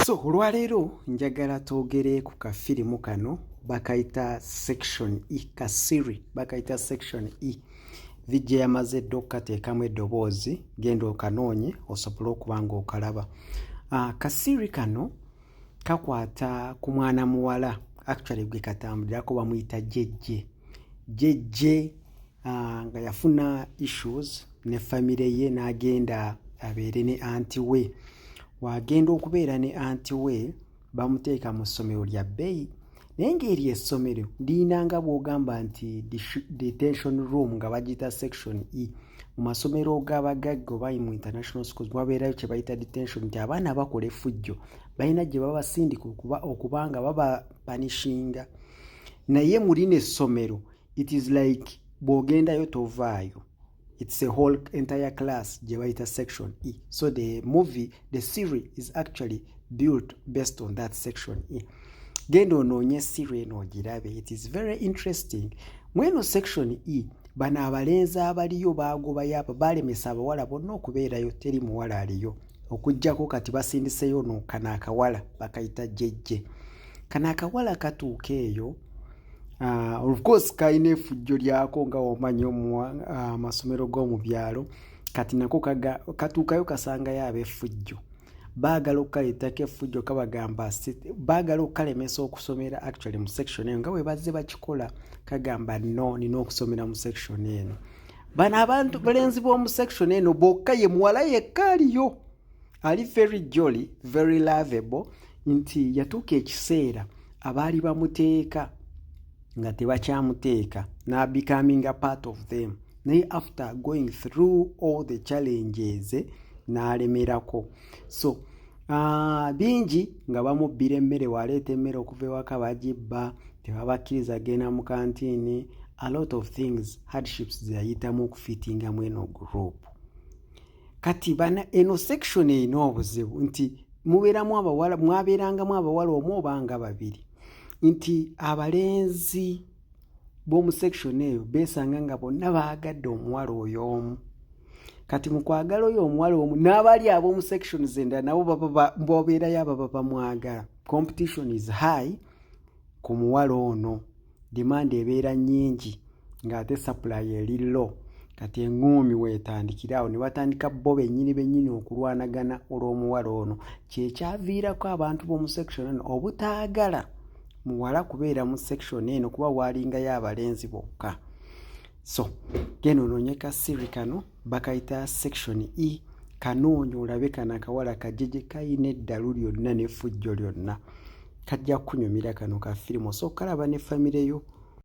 So olwaleero njagala twogere ku kafirimu kano bakayita section E, kasiri bakayita section E. Vijja yamaze dda okukateekamu eddoboozi, genda okanoonye osobole okuba ng'okalaba. Kasiri kano kakwata ku mwana muwala, actually gwe katambulirako bamuyita jjejje. Jjejje nga yafuna issues ne famire ye n'agenda abeere ne anti we. Wagenda okubeera ne anti we bamuteeka mu ssomero lya bbeeyi, naye ng'eri essomero lirinanga bw'ogamba nti detention room nga bagiyita section E. Mu masomero g'abagagga oba mu international schools wabeerayo kye bayita detention, nti abaana bakola effujjo balina gye babasindika okuba nga babapanishinga. Naye mu lino essomero it is like bw'ogendayo tovaayo. It's a whole entire class gye bayita section E. So the series is actually built based on that section E. Genda onoonye series eno ogirabe. It is very interesting. Mweno section E bano abalenzi abaliyo baagobayo abo baalemesa abawala bonna okubeerayo, teri muwala aliyo okuggyako kati basindiseyo no kano akawala bakayita jjejje. Kano akawala katuuka eyo, of course kalina effujjo lyako nga omanyi amasomero g'omu byalo, kati nako katuukayo kasangayo ab'effujjo. Baagala okukaleetako effujjo, kabagamba baagala okukalemesa okusomera actually mu section eno nga bwe bazze bakikola, kagamba no, nina okusomera mu section eno. Bano abantu balenzi b'omu section eno bokka ye muwala yekka aliyo, ali very jolly, very lovable, nti yatuuka ekiseera abaali bamuteeka nga tebakyamuteeka becoming a part of them. Naye after going through all the challenges n'alemerako. So bingi nga bamubbira emmere, waleeta emmere okuva ewaka bagibba, tebabakkiriza genda mu kantiini. A lot of things, hardships zeyayitamu okufitingamu eno group. Kati eno section eno obuzibu nti mwabeerangamu abawala omu obanga babiri, nti abalenzi b'omu section eyo beesanga nga bonna baagadde omuwala oyo omu. Kati mu kwagala oyo omuwala omu n'abali ab'omu sections endala nabo bobeerayo ababa bamwagala. Competition is high ku muwala ono, demand ebeera nnyingi ng'ate supply eri low. Kati eŋŋoomi weetandikirawo ne batandika bo bennyini okulwanagana olw'omuwala ono. Kyekyaviirako abantu b'omu section eno obutaagala muwala kubeera mu section eno kuba waalingayo abalenzi bokka. So genda onoonye kasiri kano bakayita section E, kanoonye olabe kano akawala kajjeje kayina eddalu lyonna n'effujjo lyonna. Kajja kunyumira kano ka firimu, so kalaba ne famire yo